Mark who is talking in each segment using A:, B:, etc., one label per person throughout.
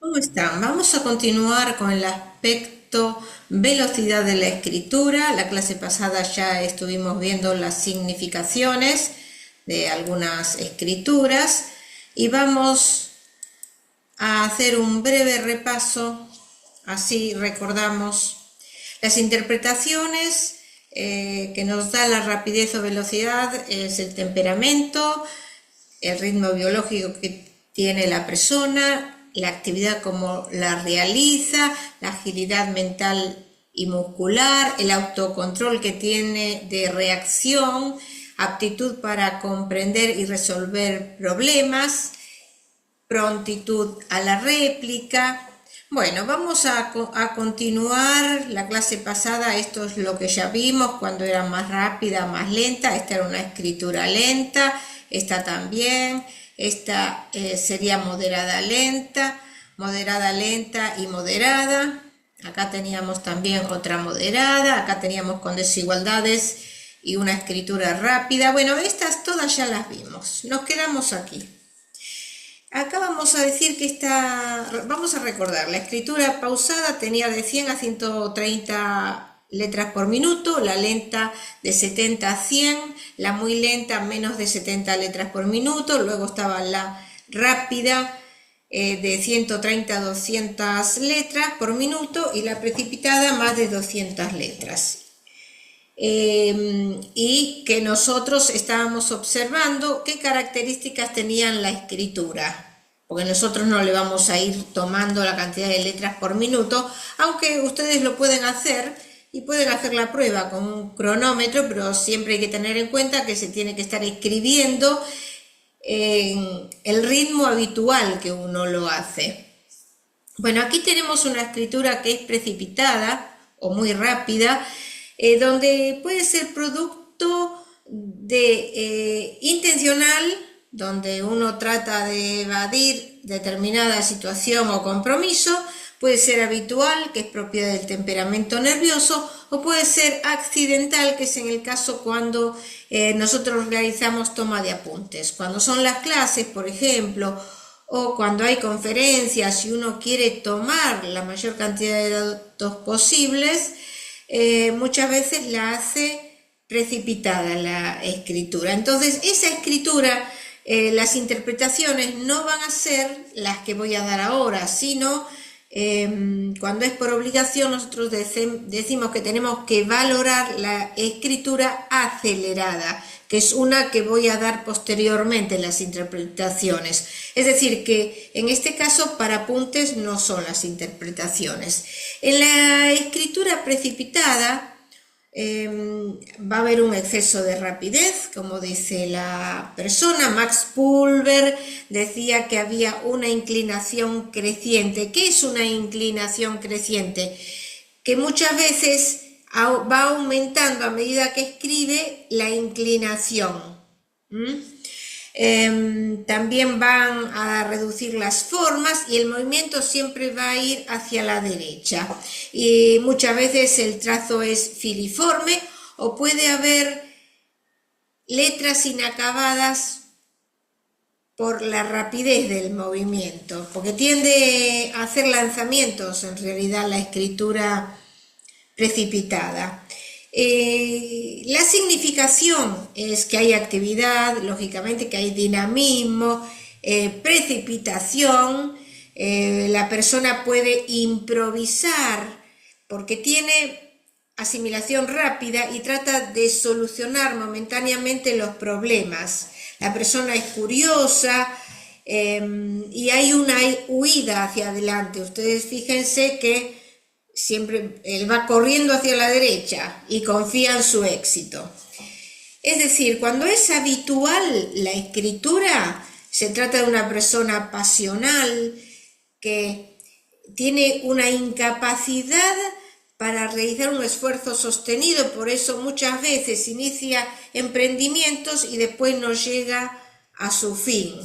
A: ¿Cómo están? Vamos a continuar con el aspecto velocidad de la escritura. La clase pasada ya estuvimos viendo las significaciones de algunas escrituras y vamos a hacer un breve repaso, así recordamos las interpretaciones que nos da la rapidez o velocidad. Es el temperamento, el ritmo biológico que tiene la persona, la actividad como la realiza, la agilidad mental y muscular, el autocontrol que tiene de reacción, aptitud para comprender y resolver problemas, prontitud a la réplica. Bueno, vamos a continuar la clase pasada. Esto es lo que ya vimos cuando era más rápida, más lenta. Esta era una escritura lenta, esta también. Esta sería moderada lenta y moderada. Acá teníamos también otra moderada, acá teníamos con desigualdades y una escritura rápida. Bueno, estas todas ya las vimos. Nos quedamos aquí. Acá vamos a decir que vamos a recordar, la escritura pausada tenía de 100 a 130 letras por minuto, la lenta de 70 a 100, la muy lenta menos de 70 letras por minuto, luego estaba la rápida de 130 a 200 letras por minuto y la precipitada más de 200 letras. Y que nosotros estábamos observando qué características tenían la escritura, porque nosotros no le vamos a ir tomando la cantidad de letras por minuto, aunque ustedes lo pueden hacer y pueden hacer la prueba con un cronómetro, pero siempre hay que tener en cuenta que se tiene que estar escribiendo en el ritmo habitual que uno lo hace. Bueno, aquí tenemos una escritura que es precipitada o muy rápida, donde puede ser producto de intencional, donde uno trata de evadir determinada situación o compromiso, puede ser habitual, que es propia del temperamento nervioso, o puede ser accidental, que es en el caso cuando nosotros realizamos toma de apuntes. Cuando son las clases, por ejemplo, o cuando hay conferencias y uno quiere tomar la mayor cantidad de datos posibles, muchas veces la hace precipitada la escritura. Entonces, esa escritura, las interpretaciones no van a ser las que voy a dar ahora, sino cuando es por obligación, nosotros decimos que tenemos que valorar la escritura acelerada, que es una que voy a dar posteriormente en las interpretaciones. Es decir, que en este caso para apuntes no son las interpretaciones. En la escritura precipitada va a haber un exceso de rapidez, como dice la persona. Max Pulver decía que había una inclinación creciente. ¿Qué es una inclinación creciente? Que muchas veces va aumentando a medida que escribe la inclinación. También van a reducir las formas y el movimiento siempre va a ir hacia la derecha, y muchas veces el trazo es filiforme o puede haber letras inacabadas por la rapidez del movimiento, porque tiende a hacer lanzamientos en realidad la escritura precipitada. La significación es que hay actividad, lógicamente que hay dinamismo, precipitación, la persona puede improvisar porque tiene asimilación rápida y trata de solucionar momentáneamente los problemas. La persona es curiosa y hay una huida hacia adelante. Ustedes fíjense que siempre él va corriendo hacia la derecha y confía en su éxito. Es decir, cuando es habitual la escritura, se trata de una persona pasional que tiene una incapacidad para realizar un esfuerzo sostenido, por eso muchas veces inicia emprendimientos y después no llega a su fin.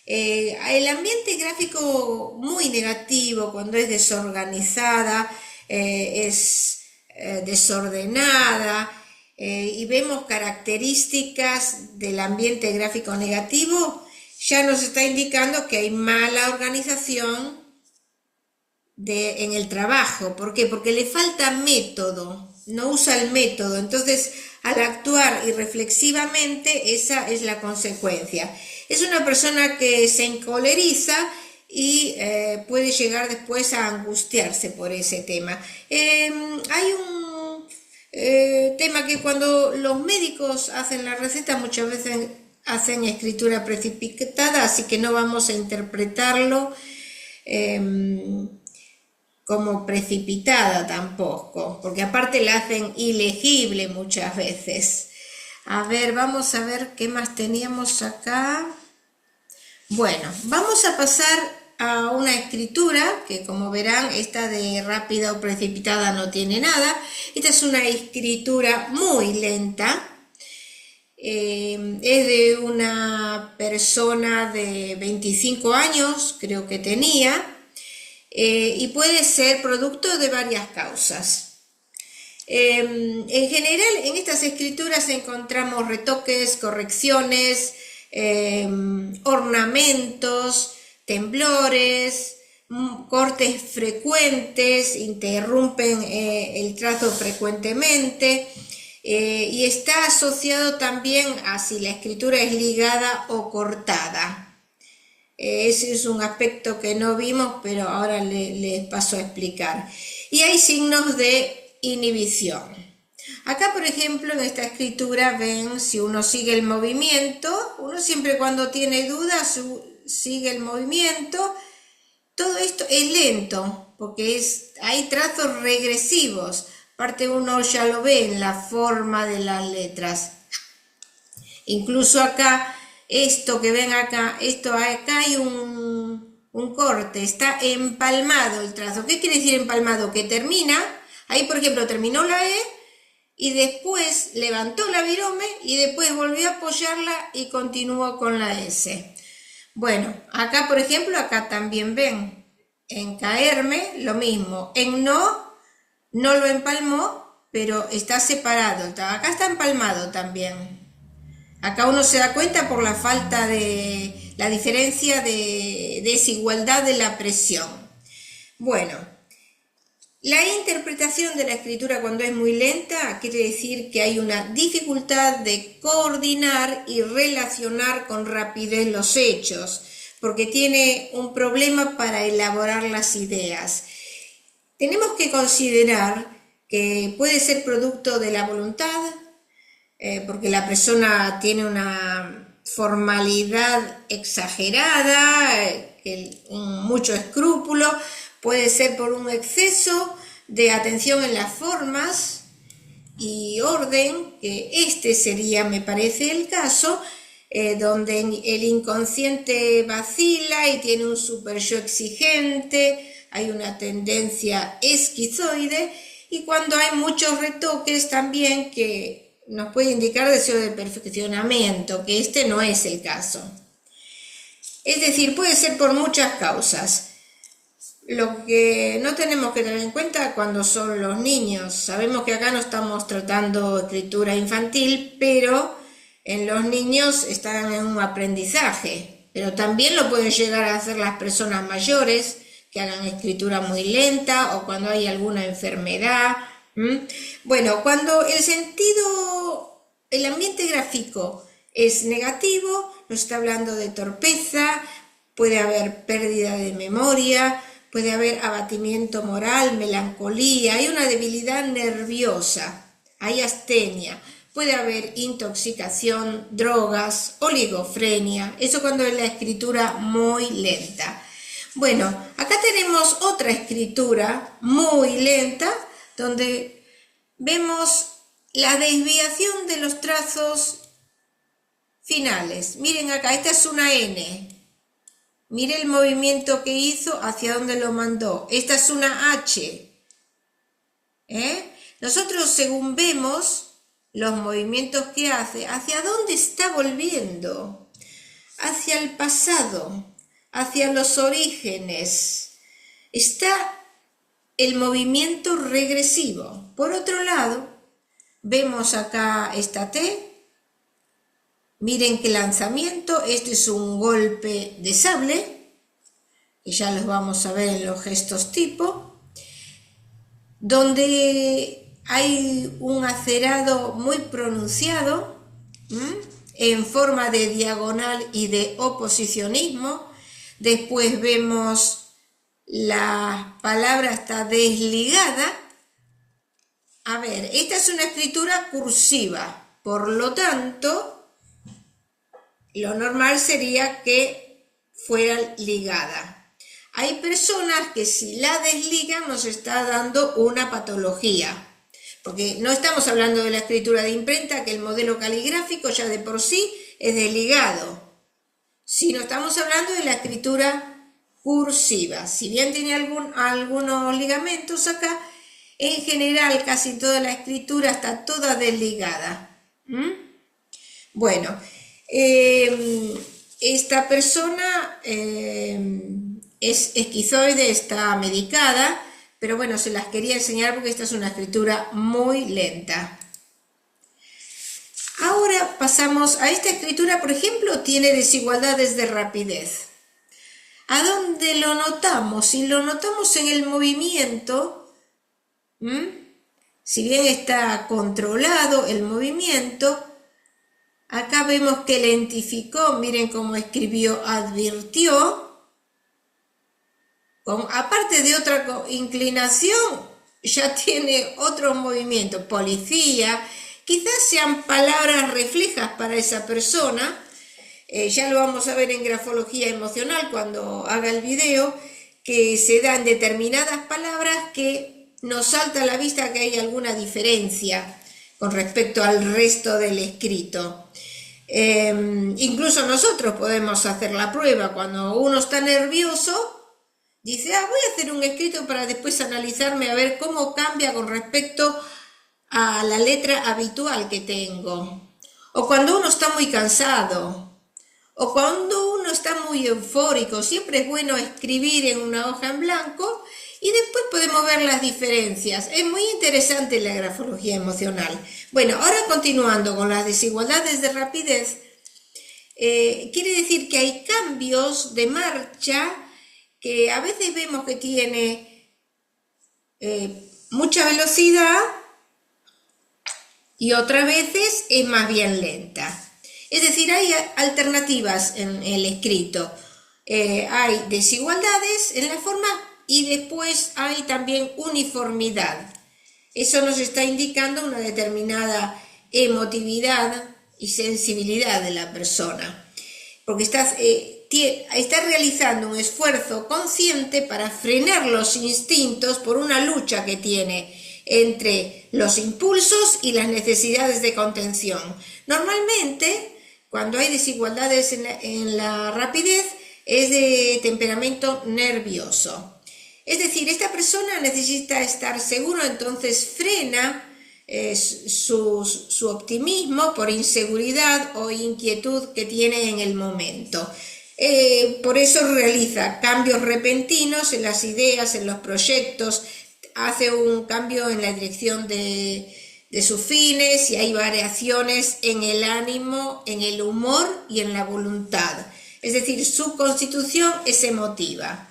A: El ambiente gráfico muy negativo cuando es desorganizada, es desordenada, y vemos características del ambiente gráfico negativo, ya nos está indicando que hay mala organización en el trabajo. ¿Por qué? Porque le falta método, no usa el método. Entonces, al actuar irreflexivamente, esa es la consecuencia. Es una persona que se encoleriza y puede llegar después a angustiarse por ese tema. Hay un tema que cuando los médicos hacen la receta muchas veces hacen escritura precipitada, así que no vamos a interpretarlo como precipitada tampoco, porque aparte la hacen ilegible muchas veces. A ver, vamos a ver qué más teníamos acá. Bueno, vamos a pasar a una escritura que, como verán, esta de rápida o precipitada no tiene nada. Esta es una escritura muy lenta. Es de una persona de 25 años, creo que tenía, y puede ser producto de varias causas. En general, en estas escrituras encontramos retoques, correcciones, ornamentos, temblores, cortes frecuentes, interrumpen el trazo frecuentemente, y está asociado también a si la escritura es ligada o cortada. Ese es un aspecto que no vimos, pero ahora les paso a explicar. Y hay signos de inhibición. Acá, por ejemplo, en esta escritura ven si uno sigue el movimiento. Uno siempre cuando tiene dudas sigue el movimiento. Todo esto es lento porque hay trazos regresivos. Aparte uno ya lo ve en la forma de las letras. Incluso acá, esto que ven acá, acá hay un corte, está empalmado el trazo. ¿Qué quiere decir empalmado? Que termina, ahí por ejemplo terminó la E y después levantó la virome y después volvió a apoyarla y continuó con la S. Bueno, acá por ejemplo, acá también ven, en caerme lo mismo, en no lo empalmó, pero está separado, acá está empalmado también. Acá uno se da cuenta por la falta de la diferencia de desigualdad de la presión. Bueno, la interpretación de la escritura cuando es muy lenta quiere decir que hay una dificultad de coordinar y relacionar con rapidez los hechos, porque tiene un problema para elaborar las ideas. Tenemos que considerar que puede ser producto de la voluntad, porque la persona tiene una formalidad exagerada, mucho escrúpulo, puede ser por un exceso de atención en las formas y orden, que este sería, me parece, el caso, donde el inconsciente vacila y tiene un super yo exigente, hay una tendencia esquizoide, y cuando hay muchos retoques también que nos puede indicar deseo de perfeccionamiento, que este no es el caso. Es decir, puede ser por muchas causas. Lo que no tenemos que tener en cuenta cuando son los niños, sabemos que acá no estamos tratando escritura infantil, pero en los niños están en un aprendizaje, pero también lo pueden llegar a hacer las personas mayores, que hagan escritura muy lenta o cuando hay alguna enfermedad. Bueno, cuando el ambiente gráfico es negativo, nos está hablando de torpeza, puede haber pérdida de memoria, puede haber abatimiento moral, melancolía, hay una debilidad nerviosa, hay astenia, puede haber intoxicación, drogas, oligofrenia, eso cuando es la escritura muy lenta. Bueno, acá tenemos otra escritura muy lenta, donde vemos la desviación de los trazos finales. Miren acá, esta es una N. Mire el movimiento que hizo, hacia dónde lo mandó. Esta es una H. Nosotros, según vemos los movimientos que hace, ¿hacia dónde está volviendo? Hacia el pasado, hacia los orígenes. Está el movimiento regresivo. Por otro lado, vemos acá esta T. Miren qué lanzamiento. Este es un golpe de sable. que ya los vamos a ver en los gestos tipo, donde hay un acerado muy pronunciado, en forma de diagonal y de oposicionismo. Después vemos la palabra está desligada. A ver, esta es una escritura cursiva, por lo tanto, lo normal sería que fuera ligada. Hay personas que si la desligan nos está dando una patología, porque no estamos hablando de la escritura de imprenta, que el modelo caligráfico ya de por sí es desligado, sino estamos hablando de la escritura cursiva. Si bien tiene algunos ligamentos acá, en general casi toda la escritura está toda desligada. Bueno, esta persona es esquizoide, está medicada, pero bueno, se las quería enseñar porque esta es una escritura muy lenta. Ahora pasamos a esta escritura, por ejemplo, tiene desigualdades de rapidez. ¿A dónde lo notamos? Si lo notamos en el movimiento, si bien está controlado el movimiento, acá vemos que lentificó, miren cómo escribió, advirtió. Aparte de otra inclinación, ya tiene otros movimientos, policía, quizás sean palabras reflejas para esa persona, ya lo vamos a ver en grafología emocional cuando haga el video, que se dan determinadas palabras que nos salta a la vista que hay alguna diferencia con respecto al resto del escrito. Incluso nosotros podemos hacer la prueba cuando uno está nervioso. Dice, voy a hacer un escrito para después analizarme a ver cómo cambia con respecto a la letra habitual que tengo. O cuando uno está muy cansado, o cuando uno está muy eufórico, siempre es bueno escribir en una hoja en blanco y después podemos ver las diferencias. Es muy interesante la grafología emocional. Bueno, ahora continuando con las desigualdades de rapidez, quiere decir que hay cambios de marcha que a veces vemos que tiene mucha velocidad y otras veces es más bien lenta. Es decir, hay alternativas en el escrito. Hay desigualdades en la forma y después hay también uniformidad. Eso nos está indicando una determinada emotividad y sensibilidad de la persona, porque está realizando un esfuerzo consciente para frenar los instintos por una lucha que tiene entre los impulsos y las necesidades de contención. Normalmente, cuando hay desigualdades en la rapidez, es de temperamento nervioso. Es decir, esta persona necesita estar seguro, entonces frena su optimismo por inseguridad o inquietud que tiene en el momento. Por eso realiza cambios repentinos en las ideas, en los proyectos, hace un cambio en la dirección de sus fines y hay variaciones en el ánimo, en el humor y en la voluntad. Es decir, su constitución es emotiva.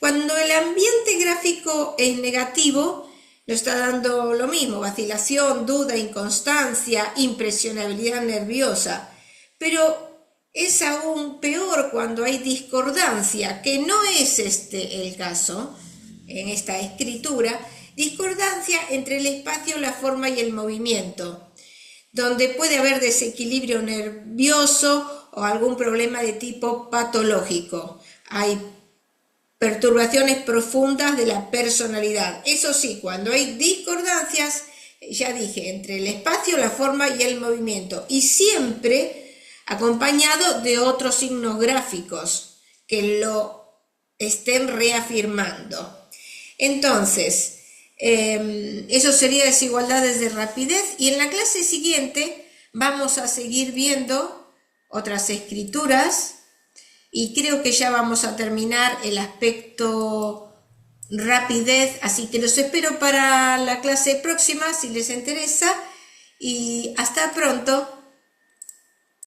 A: Cuando el ambiente gráfico es negativo, nos está dando lo mismo, vacilación, duda, inconstancia, impresionabilidad nerviosa, pero es aún peor cuando hay discordancia, que no es el caso en esta escritura, discordancia entre el espacio, la forma y el movimiento, donde puede haber desequilibrio nervioso o algún problema de tipo patológico. Hay perturbaciones profundas de la personalidad. Eso sí, cuando hay discordancias, ya dije, entre el espacio, la forma y el movimiento, y siempre acompañado de otros signos gráficos que lo estén reafirmando. Entonces, eso sería desigualdades de rapidez, y en la clase siguiente vamos a seguir viendo otras escrituras y creo que ya vamos a terminar el aspecto rapidez, así que los espero para la clase próxima si les interesa y hasta pronto.